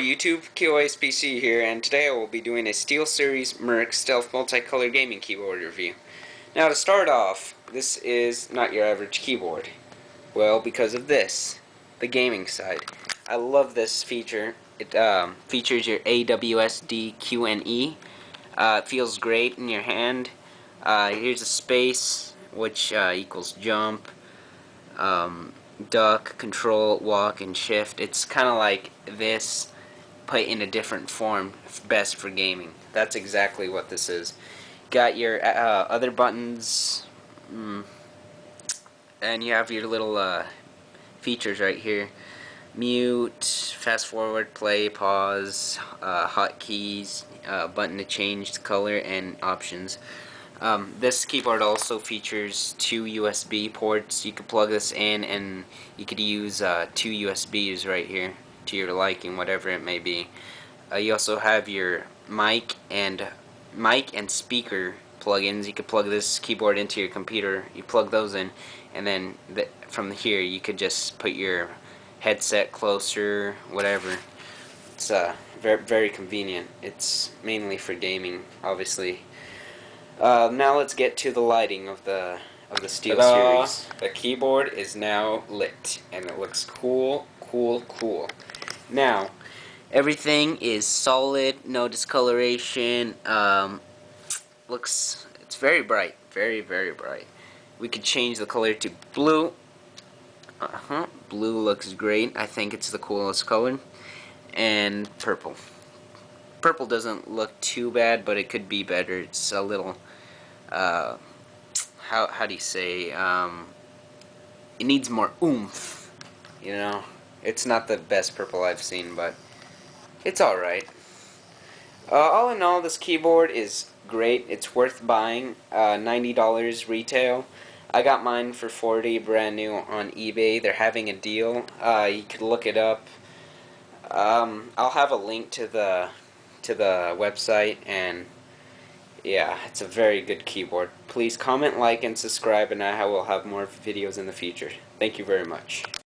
YouTube, KOSPC here, and today I will be doing a SteelSeries MERC Stealth Multicolor Gaming Keyboard review. Now to start off, this is not your average keyboard. Well, because of this, the gaming side. I love this feature. It features your AWSD QNE. It feels great in your hand. Here's a space, which equals jump. Duck, control, walk, and shift. It's kind of like this, put in a different form, best for gaming. That's exactly what this is. Got your other buttons, and you have your little features right here. Mute, fast forward, play, pause, hotkeys, button to change the color, and options. This keyboard also features two USB ports. You could plug this in and you could use two USBs right here to your liking, whatever it may be. You also have your mic and speaker plugins. You could plug this keyboard into your computer. You plug those in, and then from here you could just put your headset closer, whatever. It's very convenient. It's mainly for gaming, obviously. Now let's get to the lighting of the SteelSeries. The keyboard is now lit, and it looks cool. Now, everything is solid, no discoloration. It's very bright, very bright. We could change the color to blue. Blue looks great. I think it's the coolest color. And purple. Purple doesn't look too bad, but it could be better. It's a little, how do you say, it needs more oomph, you know. It's not the best purple I've seen, but it's alright. All in all, this keyboard is great. It's worth buying. $90 retail. I got mine for $40 brand new on eBay. They're having a deal. You could look it up. I'll have a link to the website, and yeah, it's a very good keyboard. Please comment, like, and subscribe, and I will have more videos in the future. Thank you very much.